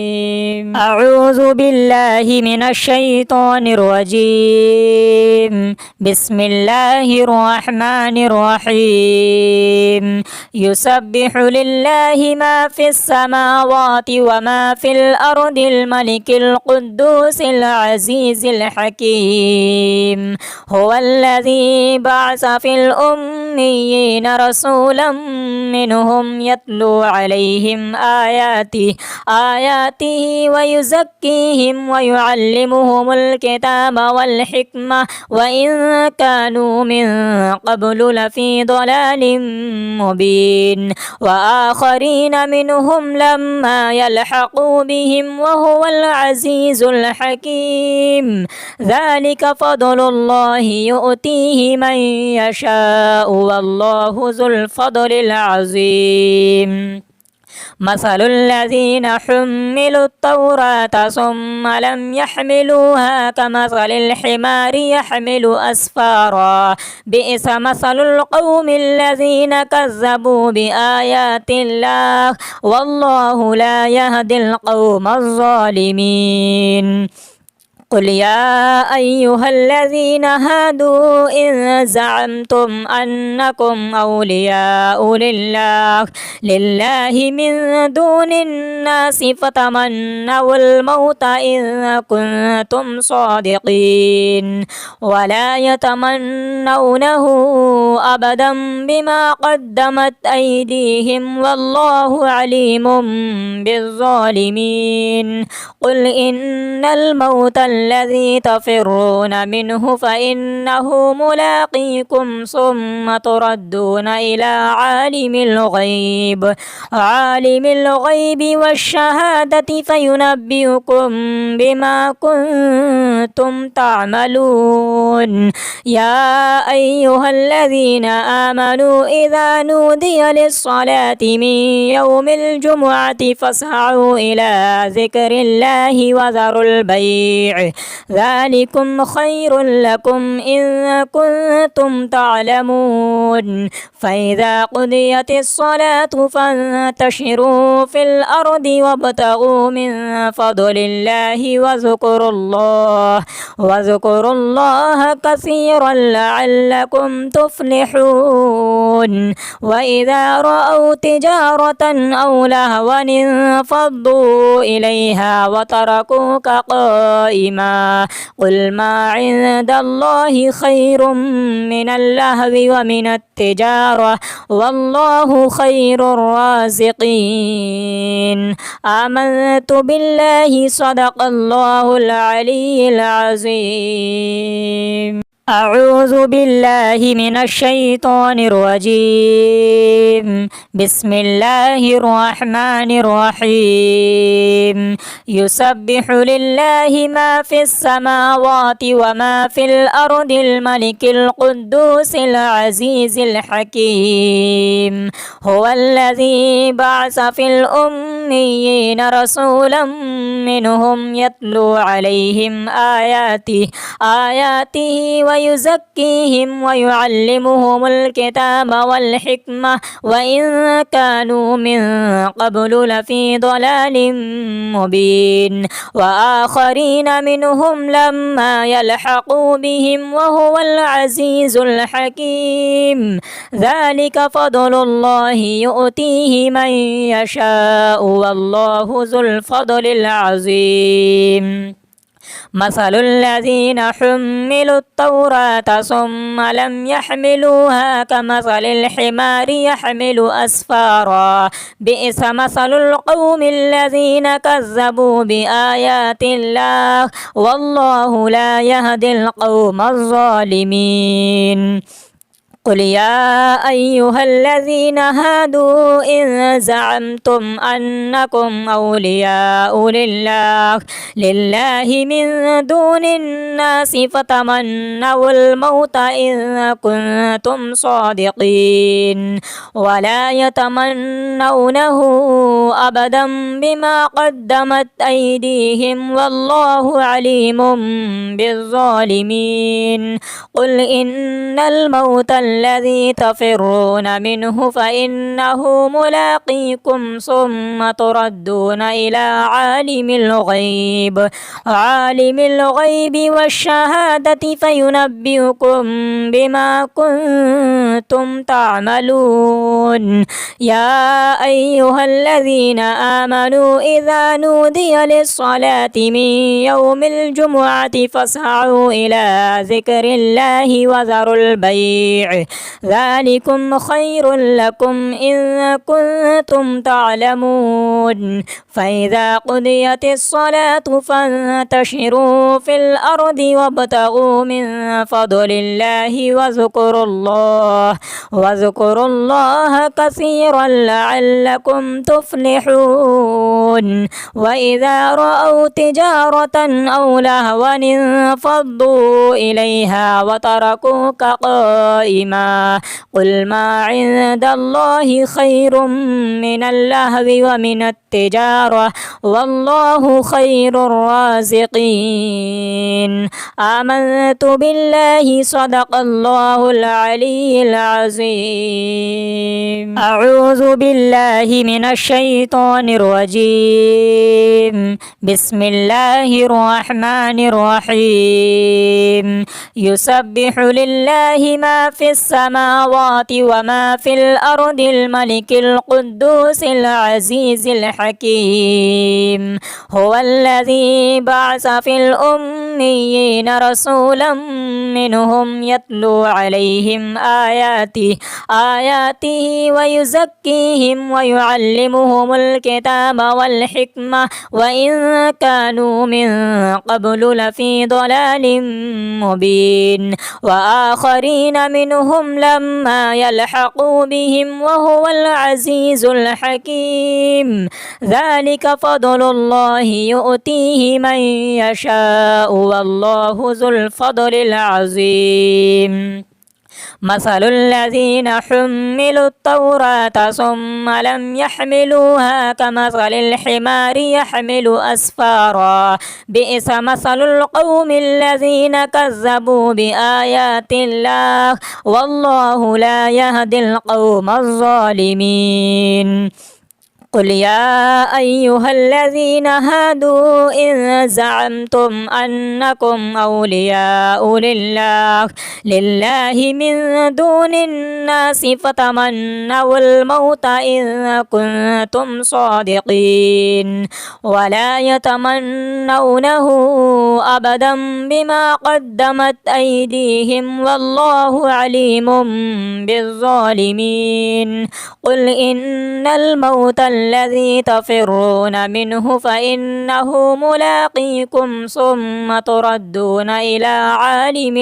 A: أعوذ بالله من الشيطان الرجيم بسم الله الرحمن الرحيم يسبح لله ما في السماوات وما في الأرض الملك القدوس العزيز الحكيم هو الذي بعث في الأميين رسولا منهم يتلو عليهم آياته ويزكيهم ويعلمهم الكتاب والحكمة وإن كانوا من قبل لفي ضلال مبين وآخرين منهم لما يلحقوا بهم وهو العزيز الحكيم ذلك فضل الله يؤتيه من يشاء والله ذو الفضل العظيم مثل الذين حملوا التوراة ثم لم يحملوها كمثل الحمار يحمل أسفارا بئس مثل القوم الذين كذبوا بآيات الله والله لا يهدي القوم الظالمين قل يا أيها الذين هادوا إن زعمتم أنكم أولياء لله من دون الناس فتمنوا الموت إن كنتم صادقين ولا يتمنونه أبدا بما قدمت أيديهم والله عليم بالظالمين قل إن الموت الذي تفرون منه فإنه ملاقيكم ثم تردون إلى عالم الغيب والشهادة فينبئكم بما كنتم تعملون يا أيها الذين آمنوا إذا نودي للصلاة من يوم الجمعة فاسعوا إلى ذكر الله وذروا البيع ذلكم خير لكم إن كنتم تعلمون فإذا قضيت الصلاة فانتشروا في الأرض وابتغوا من فضل الله واذكروا الله كثيرا لعلكم تفلحون وإذا رأوا تجارة أو لهوا انفضوا إليها وتركوك قائما قل ما عند الله خير من اللهو ومن التجارة والله خير الرازقين آمنت بالله صدق الله العلي العظيم أعوذ بالله من الشيطان الرجيم بسم الله الرحمن الرحيم يسبح لله ما في السماوات وما في الأرض الملك القدوس العزيز الحكيم هو الذي بعث في الأميين رسولا منهم يتلو عليهم آياته ويزكيهم ويعلمهم الكتاب والحكمة وإن كانوا من قبل لفي ضلال مبين وآخرين منهم لما يلحقوا بهم وهو العزيز الحكيم ذلك فضل الله يؤتيه من يشاء والله ذو الفضل العظيم مثل الذين حملوا التوراة ثم لم يحملوها كمثل الحمار يحمل أسفارا بئس مثل القوم الذين كذبوا بآيات الله والله لا يهدي القوم الظالمين قل يا أيها الذين هادوا إن زعمتم أنكم أولياء لله من دون الناس فتمنوا الموت إن كنتم صادقين ولا يتمنونه أبدا بما قدمت أيديهم والله عليم بالظالمين قل إن الموت الذي تفرون منه فإنه ملاقيكم ثم تردون إلى عالم الغيب والشهادة فينبئكم بما كنتم تعملون يا أيها الذين آمنوا إذا نودي للصلاة من يوم الجمعة فاسعوا إلى ذكر الله وذروا البيع ذلكم خير لكم إن كنتم تعلمون فإذا قضيت الصلاة فانتشروا في الأرض وابتغوا من فضل الله واذكروا الله كثيرا لعلكم تفلحون وإذا رأوا تجارة أو لهوا انفضوا إليها وتركوك قائما قل ما عند الله خير من اللهو ومن التجارة والله خير الرازقين آمنت بالله صدق الله العلي العظيم أعوذ بالله من الشيطان الرجيم بسم الله الرحمن الرحيم يسبح لله ما في السماوات وما في الأرض الملك القدوس العزيز الحكيم هو الذي بعث في الأميين رسولا منهم يتلو عليهم آياته ويزكيهم ويعلمهم الكتاب والحكمة وإن كانوا من قبل لفي ضلال مبين وآخرين منهم لما يلحقوا بهم وهو العزيز الحكيم ذلك فضل الله يؤتيه من يشاء والله ذو الفضل العظيم مثل الذين حملوا التوراة ثم لم يحملوها كمثل الحمار يحمل أسفارا بئس مثل القوم الذين كذبوا بآيات الله والله لا يهدي القوم الظالمين قل يا أيها الذين هادوا إن زعمتم أنكم أولياء لله من دون الناس فتمنوا الموت إن كنتم صادقين ولا يتمنونه أبدا بما قدمت أيديهم والله عليم بالظالمين قل إن الموت الذي تفرون منه فإنه ملاقيكم ثم تردون إلى عالم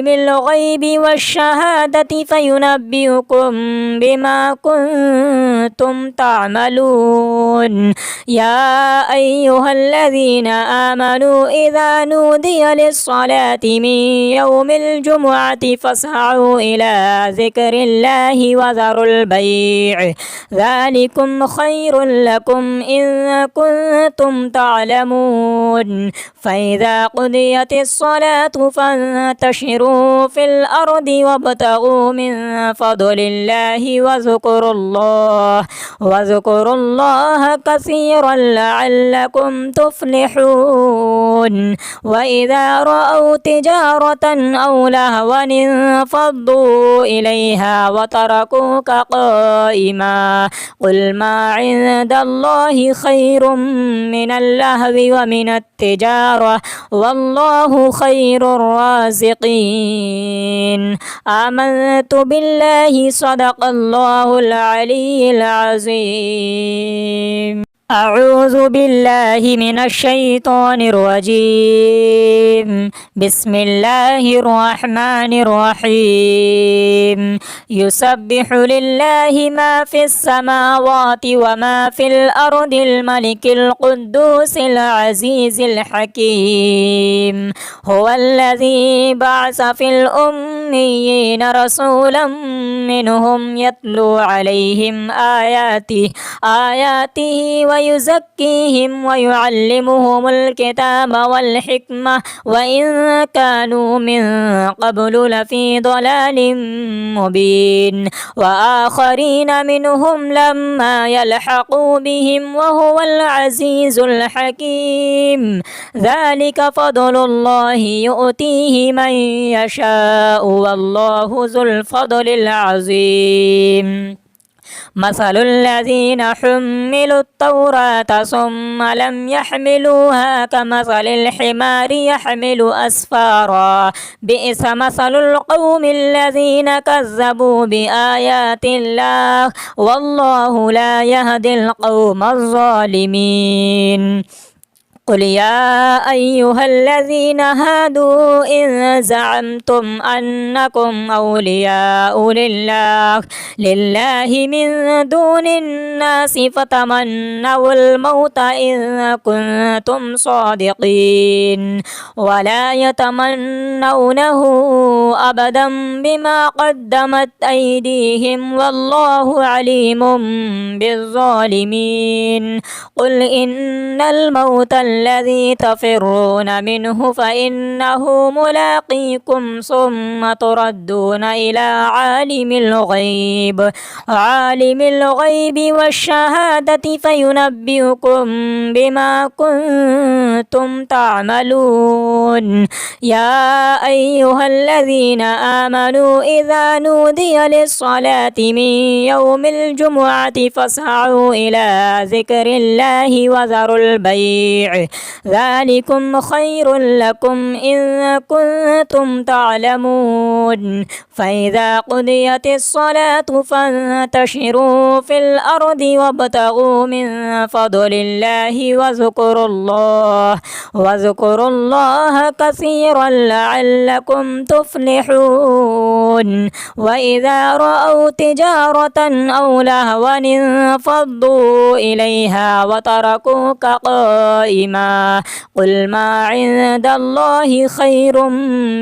A: الغيب والشهادة فينبئكم بما كنتم تعملون يا أيها الذين آمنوا إذا نودي للصلاة من يوم الجمعة فاسعوا إلى ذكر الله وذروا البيع ذلكم خير لكم إن كنتم تعلمون فإذا قضيت الصلاة فانتشروا في الأرض وابتغوا من فضل الله واذكروا الله كثيرا لعلكم تفلحون وإذا رأوا تجارة أو لهوا انفضوا إليها وتركوك قائما قل ما عند الله خير من اللهو ومن التجارة والله خير الرازقين آمنت بالله صدق الله العلي العظيم أعوذ بالله من الشيطان الرجيم. بسم الله الرحمن الرحيم. يسبح لله ما في السماوات وما في الأرض الملك القدوس العزيز الحكيم. هو الذي بعث في الأميين رسولا منهم يتلو عليهم آياته ويزكيهم ويعلمهم الكتاب والحكمة وإن كانوا من قبل لفي ضلال مبين. وآخرين منهم لما يلحقوا بهم وهو العزيز الحكيم. ذلك فضل الله يؤتيه من يشاء والله ذو الفضل العظيم. مثل الذين حملوا التوراة ثم لم يحملوها كمثل الحمار يحمل أسفارا. بئس مثل القوم الذين كذبوا بآيات الله والله لا يهدي القوم الظالمين. قل يا أيها الذين هادوا إن زعمتم أنكم أولياء لله من دون الناس فتمنوا الموت إن كنتم صادقين ولا يتمنونه أبدا بما قدمت أيديهم والله عليم بالظالمين. قل إن الموت الذي تفرون منه فإنه ملاقيكم ثم تردون إلى عالم الغيب والشهادة فينبئكم بما كنتم تعملون. يا أيها الذين آمنوا إذا نودي للصلاة من يوم الجمعة فاسعوا إلى ذكر الله وذروا البيع ذلكم خير لكم إن كنتم تعلمون. فإذا قضيت الصلاة فانتشروا في الأرض وابتغوا من فضل الله واذكروا الله كثيرا لعلكم تفلحون. وإذا رأوا تجارة أو لهوا انفضوا إليها وتركوك قائما. قل ما عند الله خير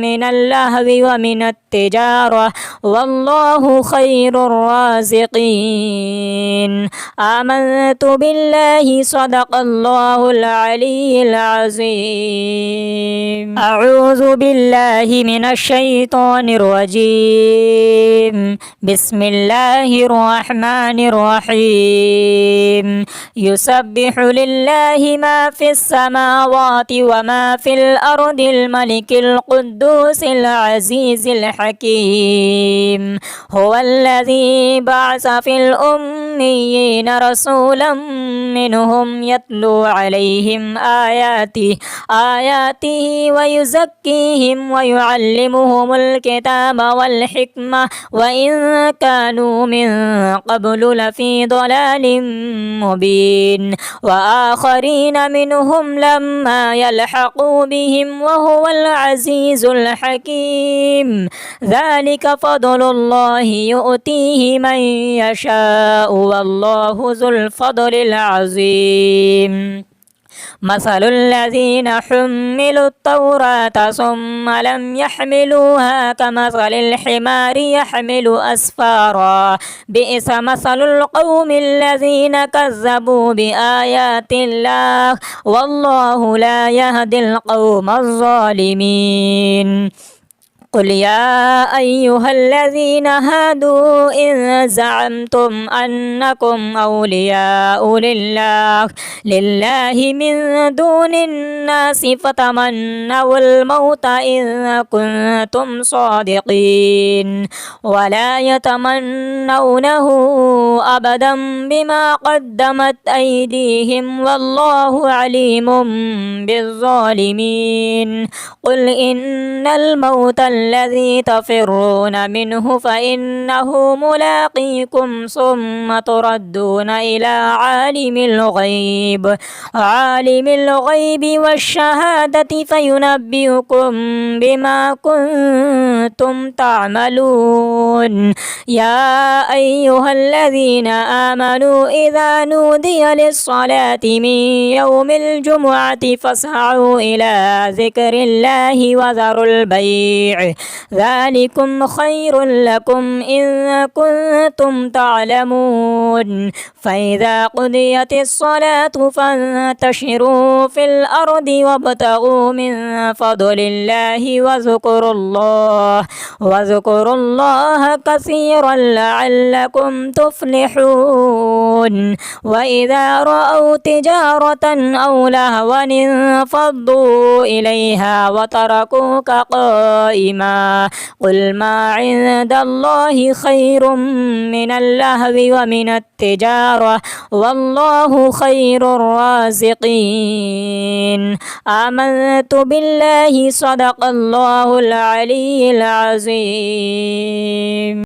A: من اللهو ومن التجارة والله خير الرازقين. آمنت بالله صدق الله العلي العظيم. أعوذ بالله من الشيطان الرجيم. بسم الله الرحمن الرحيم. يسبح لله ما في السماوات وما في الأرض الملك القدوس العزيز الحكيم. هو الذي بعث في الأميين رسولا منهم يتلو عليهم آياته ويزكيهم ويعلمهم الكتاب والحكمة وإن كانوا من قبل لفي ضلال مبين. وآخرين منهم لما يلحقوا بهم وهو العزيز الحكيم. ذلك فضل الله يؤتيه من يشاء والله ذو الفضل العظيم. مثل الذين حملوا التوراة ثم لم يحملوها كمثل الحمار يحمل أسفارا. بئس مثل القوم الذين كذبوا بآيات الله والله لا يهدي القوم الظالمين. قل يا أيها الذين هادوا إن زعمتم أنكم أولياء لله من دون الناس فتمنوا الموت إن كنتم صادقين ولا يتمنونه أبدا بما قدمت أيديهم والله عليم بالظالمين. قل إن الموت الذي تفرون منه فإنه ملاقيكم ثم تردون إلى عالم الغيب والشهادة فينبئكم بما كنتم تعملون. يا أيها الذين آمنوا إذا نودي للصلاة من يوم الجمعة فاسعوا إلى ذكر الله وذروا البيع ذلكم خير لكم إن كنتم تعلمون. فإذا قضيت الصلاة فانتشروا في الأرض وابتغوا من فضل الله واذكروا الله كثيرا لعلكم تفلحون. وإذا رأوا تجارة أو لهوا انفضوا إليها وتركوك قائما. قل ما عند الله خير من اللهو ومن التجارة والله خير الرازقين. آمنت بالله صدق الله العلي العظيم.